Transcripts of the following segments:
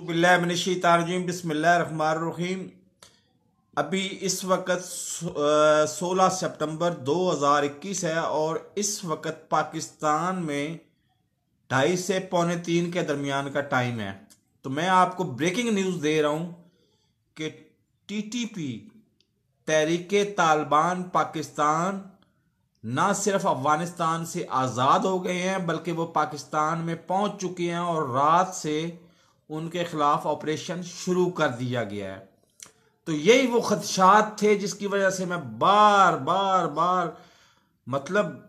बिल्लाहिमिनश्शैतानिर्रजीम बिस्मिल्लाहिर्रहमानिर्रहीम। अभी इस वक्त 16 सितंबर 2021 है और इस वक्त पाकिस्तान में 2:30 से पौने 3 के दरमियान का टाइम है। तो मैं आपको ब्रेकिंग न्यूज़ दे रहा हूँ कि टीटीपी तहरीके तालिबान पाकिस्तान ना सिर्फ अफगानिस्तान से आज़ाद हो गए हैं बल्कि वो पाकिस्तान में पहुंच चुके हैं और रात से उनके खिलाफ ऑपरेशन शुरू कर दिया गया है। तो यही वो खदशात थे जिसकी वजह से मैं बार बार बार मतलब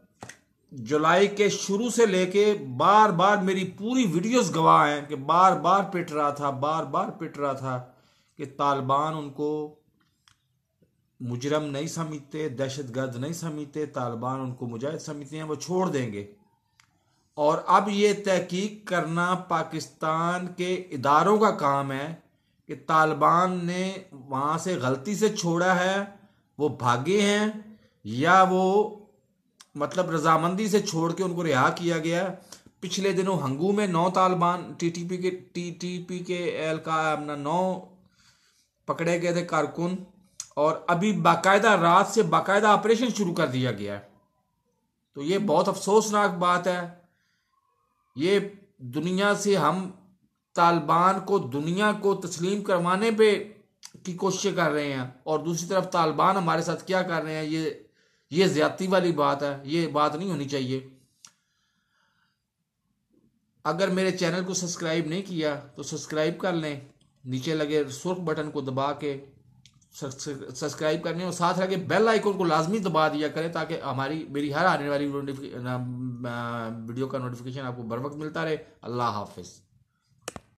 जुलाई के शुरू से लेके बार बार मेरी पूरी वीडियोस गवाह हैं कि बार बार पिट रहा था कि तालिबान उनको मुजरम नहीं समझते, दहशतगर्द नहीं समझते, तालिबान उनको मुजाहिद समझते हैं, वो छोड़ देंगे। और अब ये तहकीक करना पाकिस्तान के इदारों का काम है कि तालिबान ने वहाँ से गलती से छोड़ा है, वो भागे हैं या वो मतलब रजामंदी से छोड़ के उनको रिहा किया गया। पिछले दिनों हंगू में 9 तालिबान टीटीपी के एहलकार 9 पकड़े गए थे कारकुन, और अभी बाकायदा रात से बाकायदा ऑपरेशन शुरू कर दिया गया है। तो ये बहुत अफसोसनाक बात है। ये दुनिया से हम तालिबान को दुनिया को तस्लीम करवाने पे की कोशिश कर रहे हैं और दूसरी तरफ तालिबान हमारे साथ क्या कर रहे हैं, ये ज्यादती वाली बात है। ये बात नहीं होनी चाहिए। अगर मेरे चैनल को सब्सक्राइब नहीं किया तो सब्सक्राइब कर लें, नीचे लगे सुर्ख बटन को दबा के सब्सक्राइब करने और साथ लगे बेल आइकन को लाजमी दबा दिया करें ताकि मेरी हर आने वाली वीडियो का नोटिफिकेशन आपको बर वक्त मिलता रहे। अल्लाह हाफिज।